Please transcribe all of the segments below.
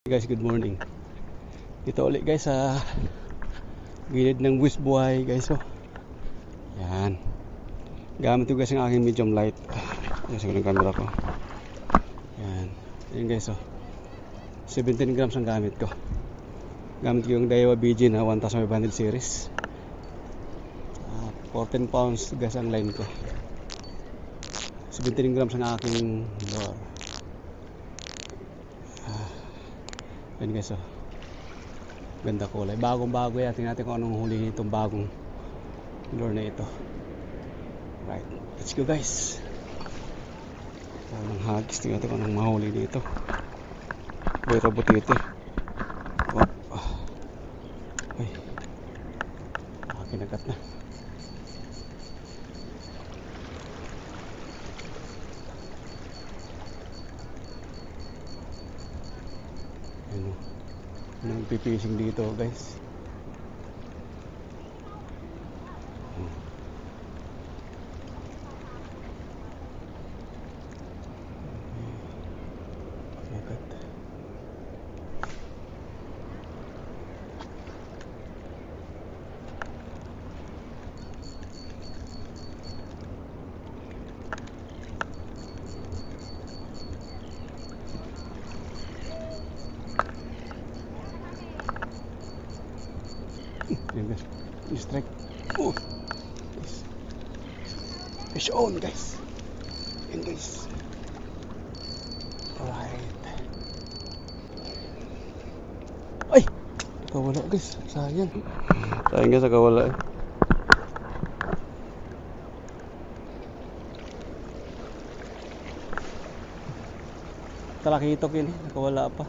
Guys, good morning. Dito ulit guys sa gilid ng Buwis Buhay guys. Oh. Yan. Gamit ko guys ang aking medium light. Ayan sa camera ko. Yan. Ayan guys oh. 17 grams ang gamit ko. Gamit ko yung Daiwa BG na 1500 series. 14 pounds guys ang line ko. 17 grams ang aking lure. Ayan guys oh. Ganda kulay. Bagong bago yan. Tingnan natin kung anong huli nitong bagong lure na ito. Right. Let's go guys. Walang hagis. Tingnan natin kung anong mahuli dito. Pero butiti. Oh. Ay. Kinagat na. Nagpipising dito guys. Strike. Oh. Fish on guys. Yan guys. Alright. Ay! Nakawala guys. Sayang. Sayang guys, nakawala eh. Talakitok yun eh. Nakawala pa.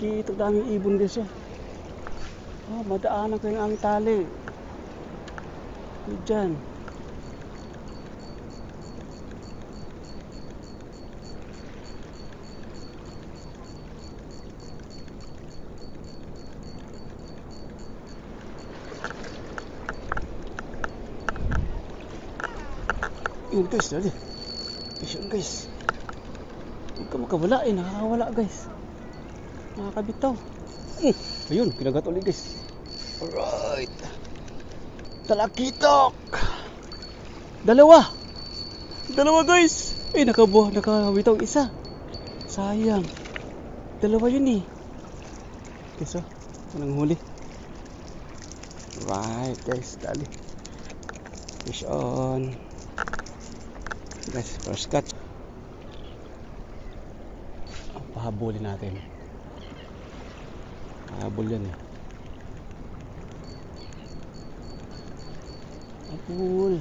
Ito daming ibon guys oh. Madaanan ko yung ang tali. Diyan. Yun guys, dali. Yun guys. Huwag ka makawala eh, nakakawala guys. Nakakabitaw. Ayun, kinagat ulit guys. Alright. Talakitok. Dalawa guys. Ay, nakabitaw isa. Sayang. Dalawa yun eh. Guys oh, anong huli. Right guys, dali. Fish on. Guys, first catch. Pahabulin natin. Habol yan eh. Habol.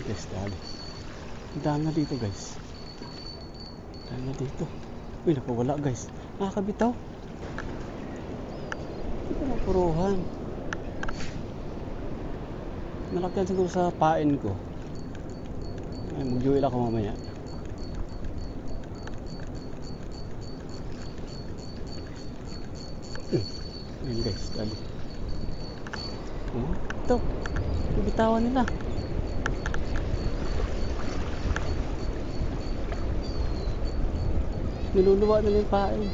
Guys, dali. Dami na dito guys. Uy, nakawala guys. Nakakabitaw. Puruhan. Nalakyan siguro sa pain ko. Ay, mag-joil ako mamaya. Ayun guys, dali. Ito. Bibitawan nila. Niluluwa nila yung pain.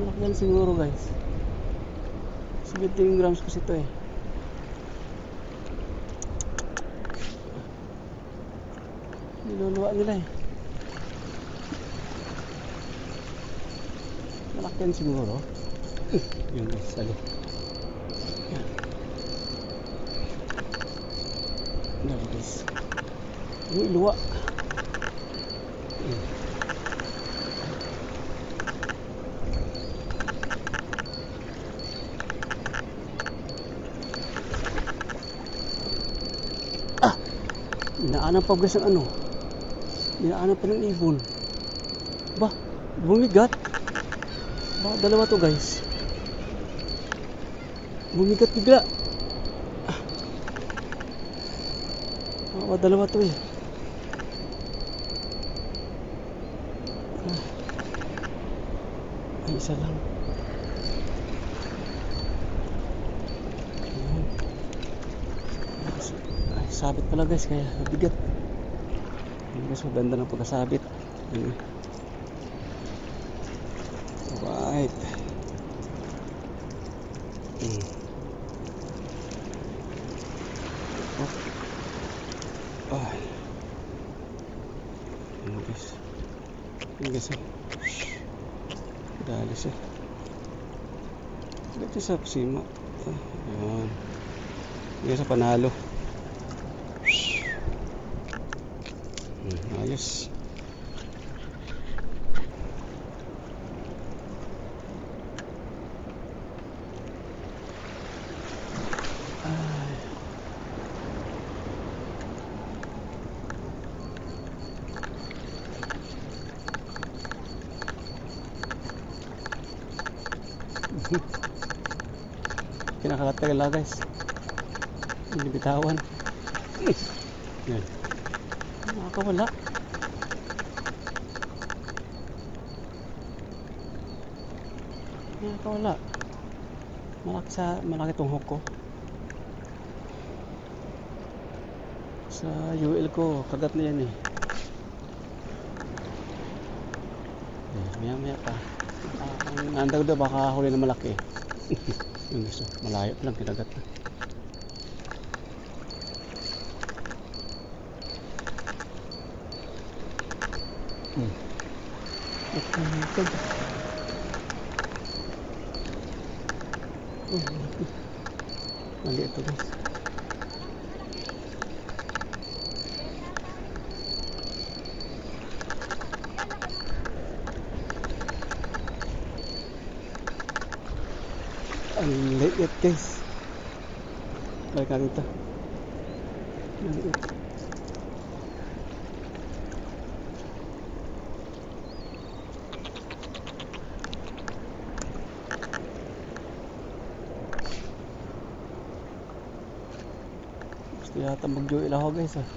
Nalakyan siguro guys. 17 grams kasi ito eh. Niluluwa nila eh. Malakyan siguro. Yun guys, sali. Dali guys. Yung iluwa. Dinaanan pa guys ang ano. Dinaanan pa ng ibon. Ba, bumigat. Ba, dalawa to guys. Bumigat bigla. Dalawa to eh. Ay, isa lang. Ay, sabit pala guys, kaya bigat. Guys, maganda ng pagkasabit. Alright. Ay. Ano guys? Ano guys? Dali siya. Dito sa pusima. Ayan. Dito sa panalo. Ayos. Kinakatagal lang guys. Hindi bitawan. Yan. Nakakawala. Nakakawala. Malaki tong hook ko. Sa UL ko, kagat na yan eh. Maya pa. Ang andaw daw baka huli na malaki. Yung gusto, malayo pa lang kinagat na. Mali ito guys. Ang liit guys. Balik natin ito. Ang liit. Gusto yata mag-joil ako guys ah.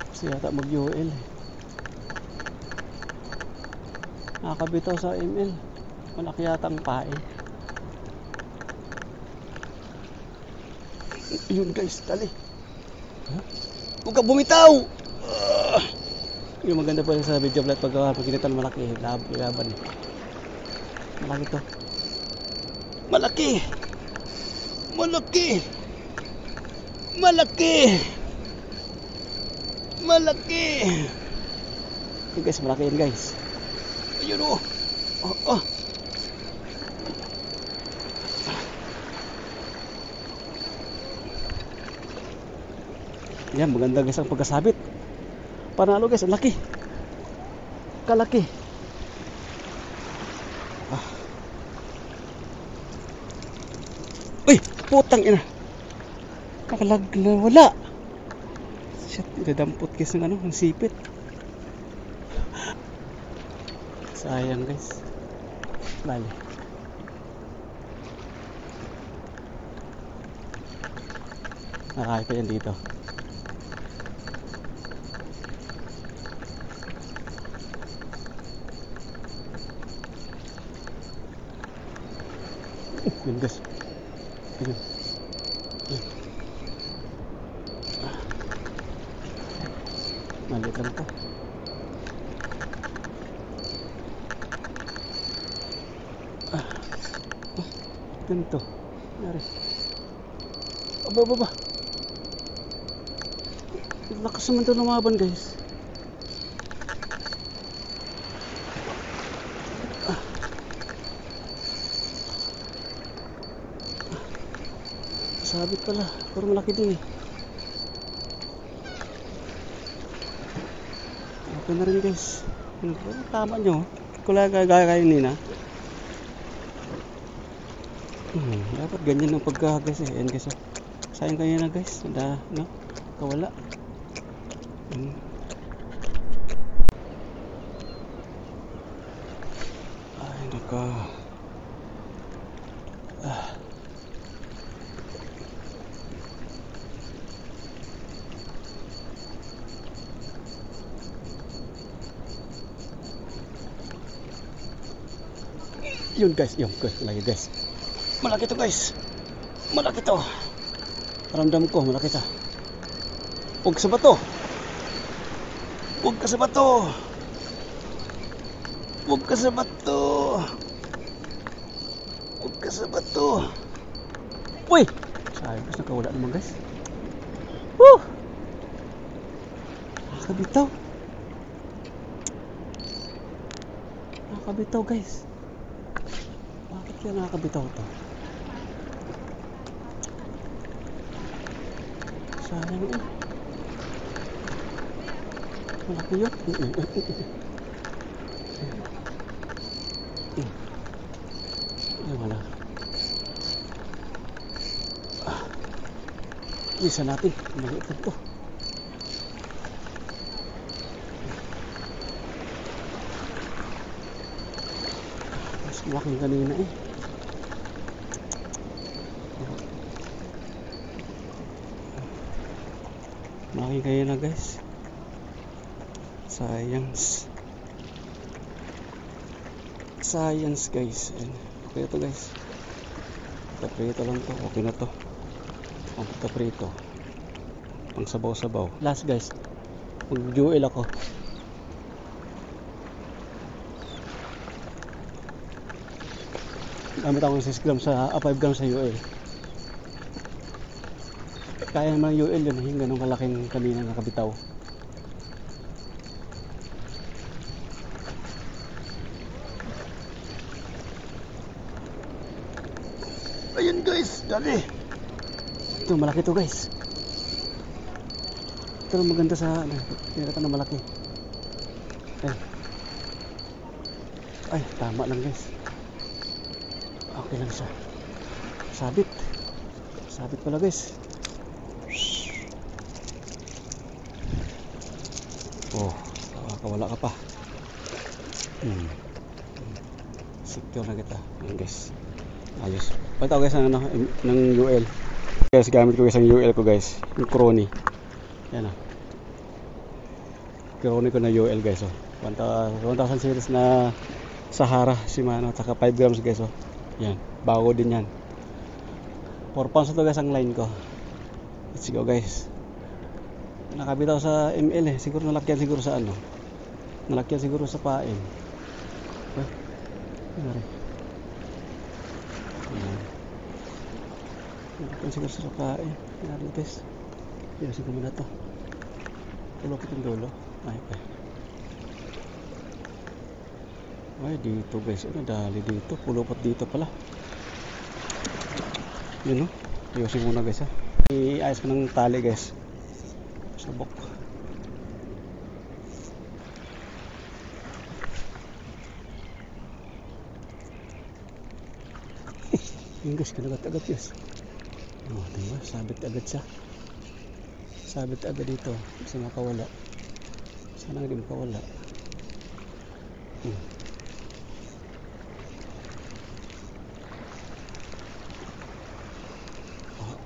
Gusto yata mag-joil eh. Nakakabitaw sa ML. Malaki yata ang pae. Yun guys, dali. Huwag ka bumitaw! Yung maganda pa sa video vlog pag ginito malaki. Laban eh. Malaki to. Malaki! Malaki! Malaki! Malaki! Okay guys, malaki yun guys. Ayun o. Yan, maganda guys ang pagkasabit. Panalo guys, ang laki. Kalaki. Uy, putang ina. Nakalagla, wala. Shit, idadampot guys ng ano, ng sipit. Sayang guys. Bali. Nakakita yan dito. Yun guys. Ayun. Maliit lang to. Ganito. Nari. Aba. Lakas naman ito lumaban guys. Sabit pala. Pero malaki din eh. Okay na rin guys. Tama nyo. Kula gaya nina. Dapat ganyan ang pagka guys eh. Ayan guys oh. Sayang kaya na guys. No? Kawala. Ay naka. Yun guys, lagi guys. Malaki to guys. Malaki to. Ramdam ko, malaki to. Huwag sa bato. Huwag ka sa bato. Huwag ka sa bato. Huwag ka sa bato. Uy! Sayang, nakawala naman guys. Woo! Nakabitaw. Nakabitaw guys. Bakit kaya nakakabitaw to? Sayang eh. Malaki yun. Ay wala. Isa natin. Maliit lang to. Mas malaking kanina eh. Malaki kaya na guys. Science guys. Okay to guys. Prito lang to. Okay na to. Ang prito. Pang sabaw-sabaw. Last guys. Mag-jewel ako. Gamit ako ng 6 grams sa 5 grams sa UL. Kaya naman UL yun. Yung ganong kalaking kanina nakabitaw. Ayan guys, dali. Ito malaki to guys. Ito lang maganda sa pinakita na malaki. Ay, tama lang guys. Okay lang siya. Sabit pala guys. Oh, kawala ka pa. Secure na kita. Ayan guys. Ayos. Pagtaw guys ng UL. Guys, gamit ko guys ang UL ko guys. Yung Crony. Yan ah. Crony ko na UL guys oh. 1000 series na Sahara Shimano at saka 5 grams guys oh. Yan. Bago din yan. 4 pounds na to guys ang line ko. Let's go guys. Nakabitaw sa ML eh. Siguro nalakyan siguro sa ano. Nalakyan siguro sa pain. Ano rin. Nalakyan siguro sa pain. Ano guys. Pinasin ko muna to. Tulokit yung dulo. Ay pa. Ay dito guys. Ano dali dito. Pulupot dito pala. Yun o. Ayusin muna guys ha. I-ayos ko ng tali guys. Sabok. Yung guys, kinagat agad guys. Oh, diba? Sabit agad siya. Sabit agad dito. Kasi makawala. Sana hindi makawala.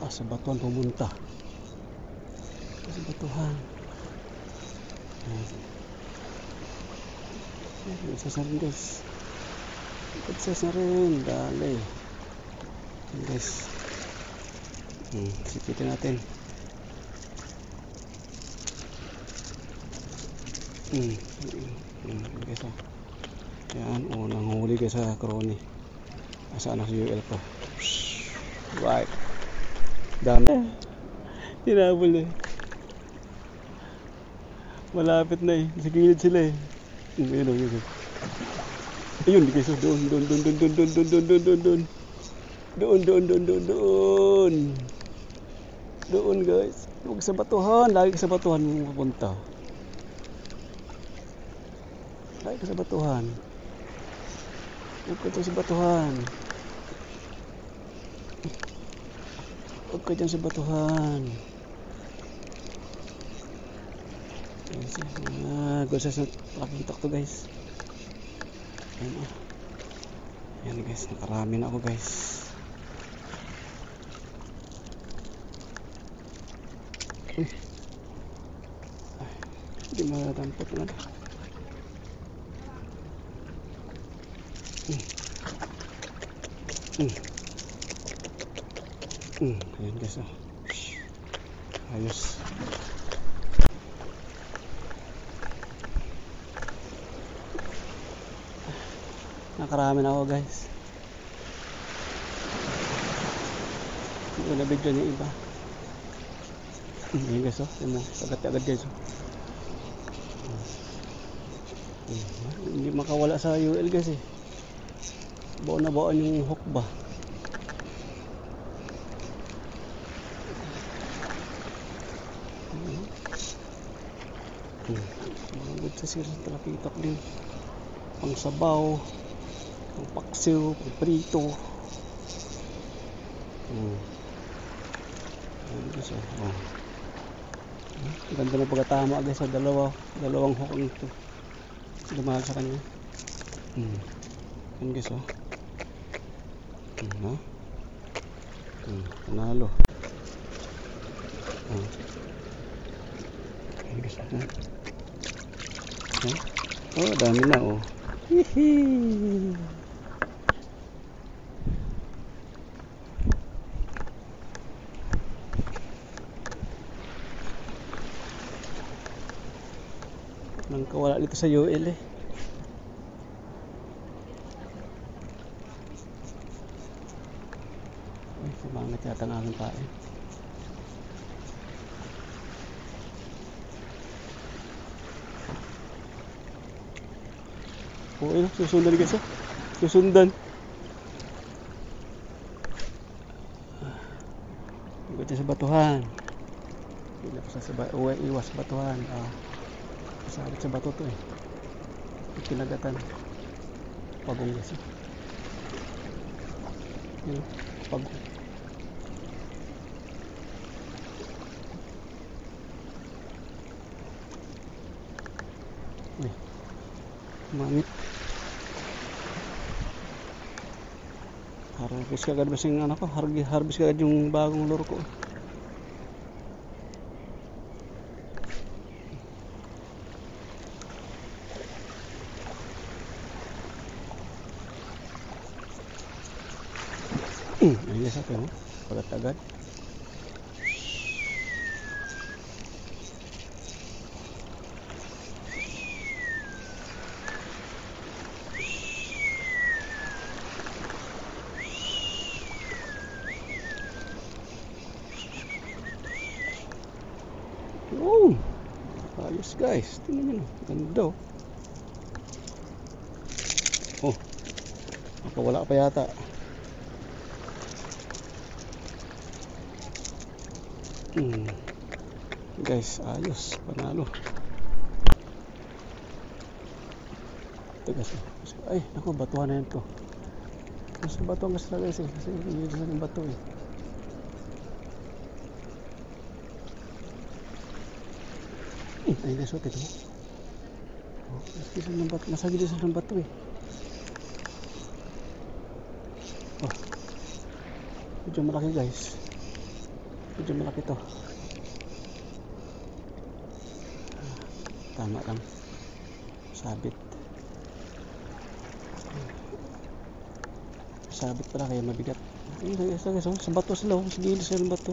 Sa batuhan pumunta. Sa batuhan. Isa rin guys. Isa rin. Dali. Guys. Sipitin natin. Guys oh. Yan. Unang huli guys sa Crony. Asaan na sa UL ko. Right. Dami. Hinabol eh. Malapit na eh. Sa gilid sila eh. Ayun. Ayun guys. Doon guys. Huwag sa batuhan. Lagi sa batuhan mo mapunta. Lagi sa batuhan. Huwag ka sa batuhan. ka dyan sa batuhan. Good size na pakitak to guys. Ayan o. Ayan guys, nakarami na ako guys. Uy. Ay, hindi matatampot na. Ayan guys oh. Ayos. Nakarami na ako guys. Hindi ko na video niya iba. Ayan guys oh. Ayan mo, agad-agad guys oh. Hindi makawala sa UL guys eh. Baon na baon yung hook ba. Good sa sila sa talakitok din. Pang sabaw, pang paksiw, pang prito. Guys, oh. Ganda na pagkatama guys sa dalawang hook nito. Lumahal sa kanya. Yan guys oh. Panalo. Yan guys oh. Oh, dami na oh. Hihi. Nang kawala dito sa UL eh. Ay, sumangat yata ang aking pain. Oo, oh, susundan guys oh. Susundan. Ikot sa batuhan. Hindi ko sa iwas batuhan. Sabit sa bato to eh. Kinagatan. Pagong guys oh. Yun, pagong. Uy, mamit. Harvest kagad ba siyang ano ko? Harvest kagad yung bagong lure ko. Ayun guys ako, agad-agad. Wow! Ayos guys, tingnan nyo, ganda oh. Oh, nakawala pa yata. Guys, ayos, panalo. Ito guys, ay, naku, batuhan na yan to. Mas batuhan kasi talaga guys eh, kasi hindi sa ng bato eh. Ay guys, okay ito. Nasa gilid ng bato eh. Oh, medyo malaki guys. Medyo malaki to. Tama lang. Sabit. Sabit pala kaya mabigat. Ayun guys, sa bato sila. Sa gilid sila ng bato.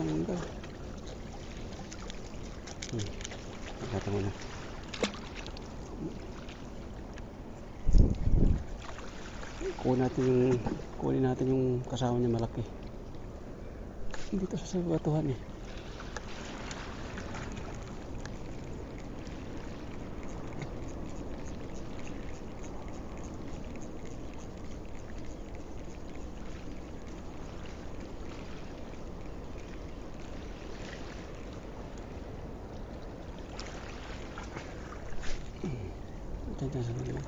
Tanggal. Nakata mo na. Kunin natin yung kasama niya malaki. Dito sa batuhan eh. dyan sa mga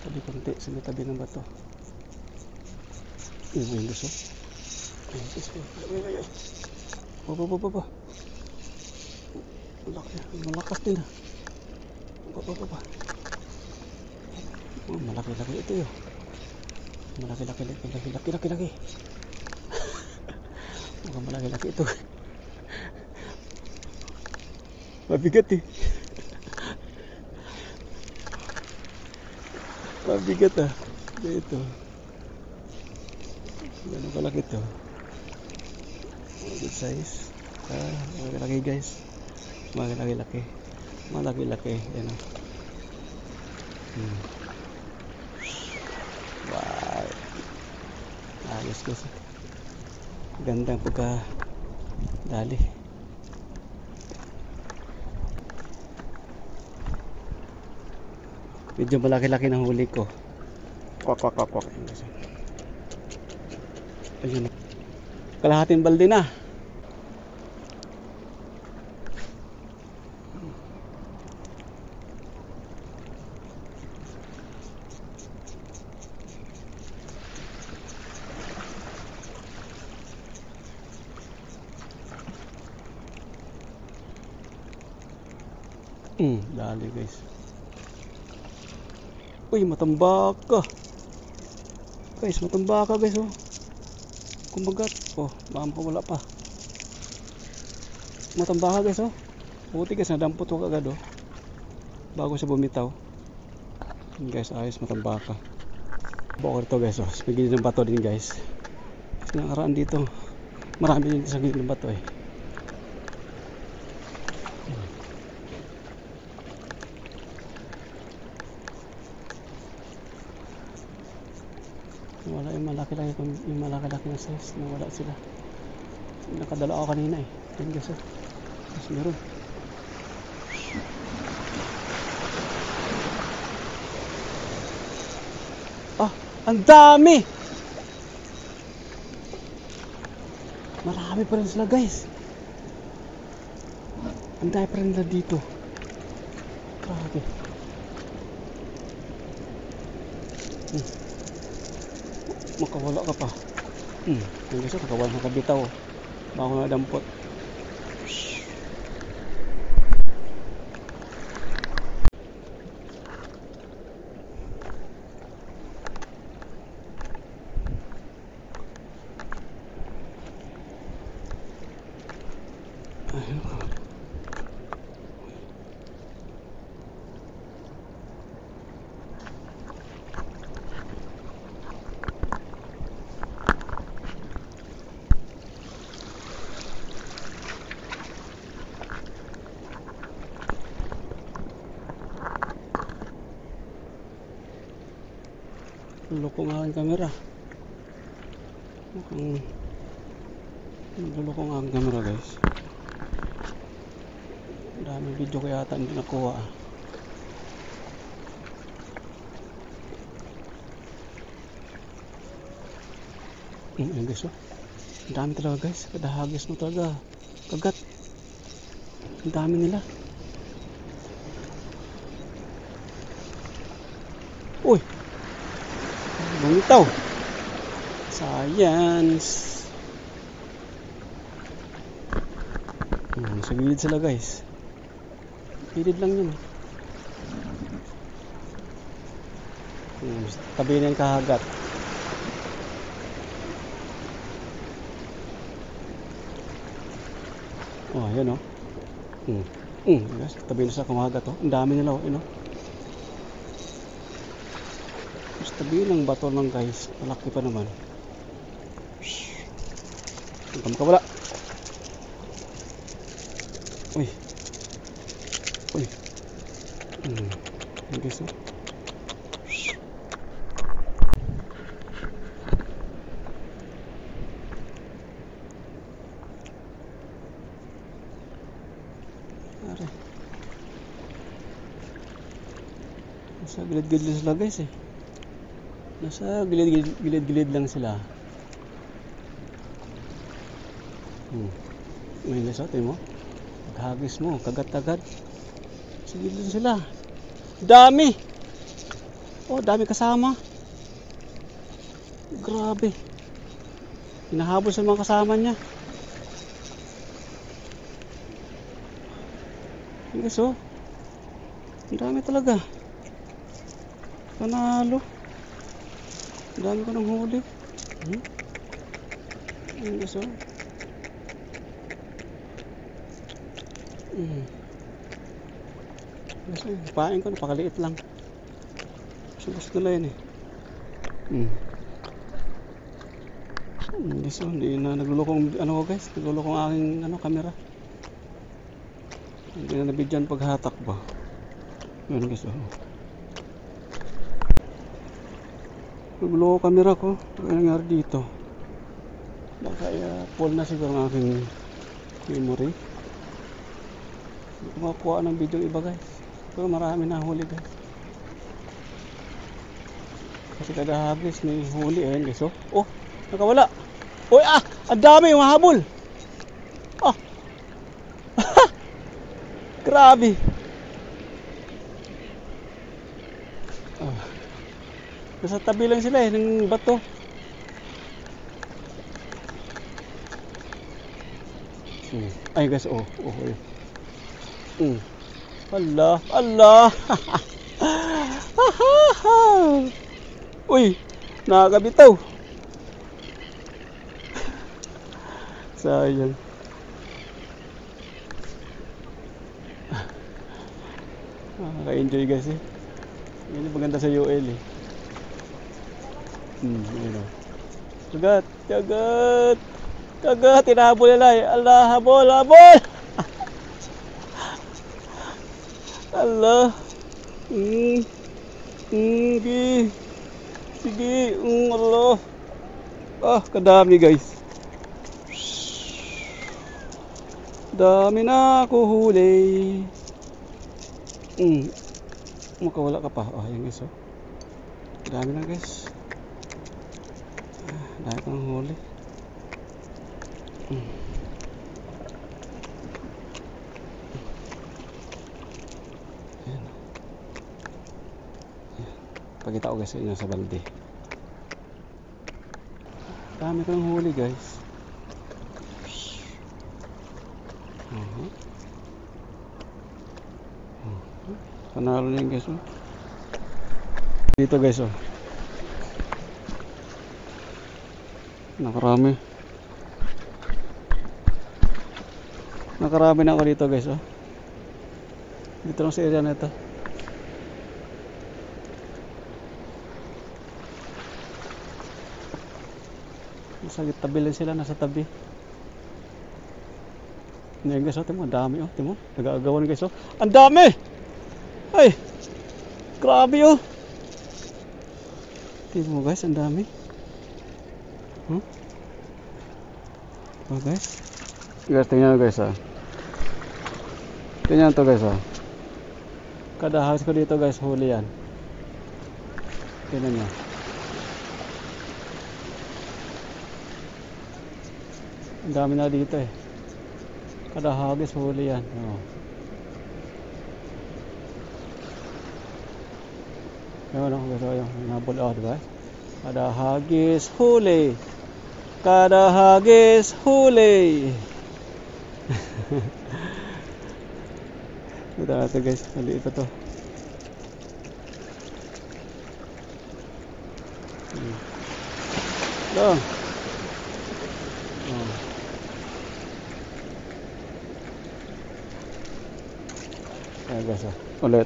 tabi konti sa may tabi ng bato. Yung gusto. Ayun gusto. Ay. Baba. Malakas din ha. Baba. Oh, malaki-laki ito yun. Malaki-laki. Mukhang malaki-laki ito. Mabigat eh. Mabigat ah. Ito. Gano'ng kalaki ito. Good size. Malaki guys. Malaki-laki. Yan o. Wow. Ayos guys. Gandang pagka dali. Medyo malaki-laki ng huli ko. Kwak. Ayun. Kalahating balde na. Dali guys. Uy, matambaka. Guys, matambaka guys oh. Kumagat. Oh, baka makawala pa. Matambaka guys oh. Buti guys, nadampot ko agad oh. Bago siya bumitaw. Guys, ayos matambaka. Bukor to guys oh. Sa gilid ng bato din guys. Kasi nakaraan dito. Marami din sa gilid ng bato eh. Wala yung malaki-laki na size. Nawala sila. Nakadala ako kanina eh. Yan guys oh. Mas meron. Ah, ang dami! Marami pa rin sila guys. Ang dami pa rin nila dito. Grabe. Makawala ka pa. Yung gusto, makawala na kabitaw. Bako na dampot. Ayun. Luloko nga ang camera. Luloko nga ang camera guys. Daming video ko yata hindi nakuha. Ayun guys oh. Ang dami talaga guys. Kadahagis mo talaga. Kagat. Ang dami nila. Uy. Bumitaw. Science. Sa gilid sila guys. Gilid lang yun. Tabi na yung kahagat. Oh, yan oh. Guys, tabi na sa kumahagat oh. Ang dami nila oh, yun oh. Tabi ng bato lang guys. Malaki pa naman. Huwag ka makawala. Uy. Guys oh. Are. Nasa gilid-gilid sila guys eh. Nasa gilid-gilid lang sila. May nasotin mo. Paghagis mo, kagat-kagat. Sa gilid sila. Dami! Oh, dami kasama. Grabe. Hinahabol sa mga kasama niya. Guys, oh. Ang dami talaga. Panalo. Ang dami ko ng huli. Guys, oh. Guys, oh. Pain ko, napakaliit lang. Gusto nila yun eh. Guys, oh. Hindi na naglulokong, ano ko guys, naglulokong aking camera. Hindi na nabidyan paghatak ba. Yun guys, oh. Nagluloko camera ko. Ano nangyari dito? Baka full na siguro ang aking memory. Hindi ko makakuha ng video iba guys. Pero marami na huli guys. Kasi kada habis may huli. Ayan guys, oh. Oh, nakawala. Uy, ang dami mahabol. Ah. Grabe. Nasa tabi lang sila ng bato. Ay guys, oh. Allah. Uy, nakakabitaw. Sayang. Nakaka-enjoy guys eh. Yan yung maganda sa UL eh. Yun o. Kagat, tinahabol nila eh. Allah, habol. Allah. Sige, Allah. Kadami guys. Dami na ako huli. Makawala ka pa. Ayan guys, oh. Dami na guys. Dami kang huli. Ayan. Pakita ko guys sa inyo sa balde. Dami kang huli guys. Panalo na yun guys, oh. Dito guys, oh. Nakarami na ako dito guys, oh. Dito lang sa area na ito. Nasa tabi lang sila, nasa tabi. Ngayon guys, oh, timo, ang dami, oh, timo, nag-aagawan guys, oh. Ang dami! Ay! Grabe, oh. Timo guys, ang dami. Oh guys. Guys, tingnan guys, ah. Tingnan to guys, ah. Kada house ko dito guys, huli yan. Tingnan nyo. Ang dami na dito eh. Kada hagis huli yan. Ayun, guys, ayun. Nabul out guys. Kada hagis huli. Kada hagis huli. Ito natin guys, maliit pa to. Lang. Ayan guys, ulit.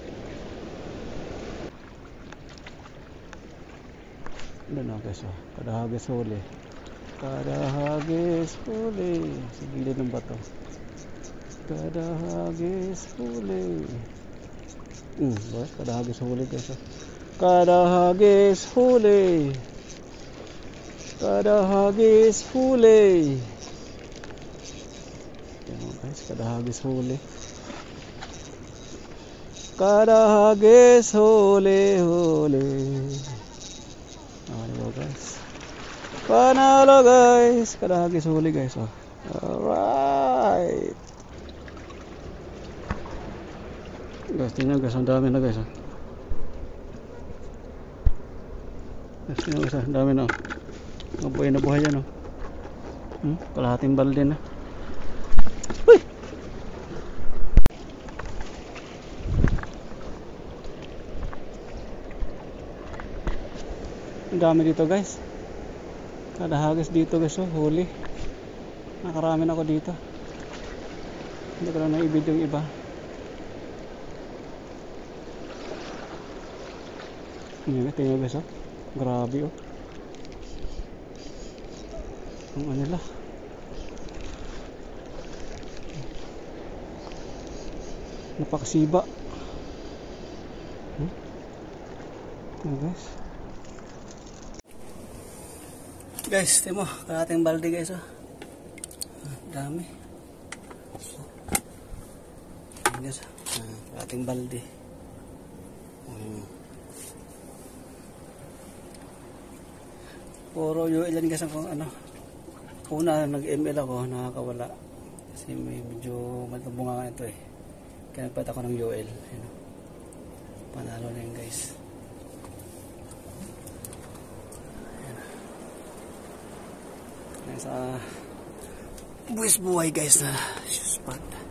Ano na guys, kada hagis huli. Kada hagis huli. Sa gilid ng bato. Kada hagis huli. Guys, kada hagis huli guys. Kada hagis huli. Kada hagis huli. Ayan guys, kada hagis huli. Kada hagis huli. Ano guys? Panalo guys. Kada hagis huli guys. Alright. Guys, tingnan guys, ang dami na guys. Kasi yung isa, dami na. Mabuhay na buhay yan. Kalahating balde na. Uy! Ang dami dito guys. Kada hagis dito guys, huli. Nakarami na ako dito. Hindi ko lang naibid yung iba. Tingnan guys, grabe ang ano nila. Napakasiba. Guys, tingnan mo, kalahating balde guys, dami. Guys, kalahating balde. Puro UL guys ang ano. Una nag-ML ako, nakakawala. Kasi medyo matubunga nga ito Kaya nagpat ako ng UL. Panalo na yun guys. Ayan. Sa buwis buhay guys na spot.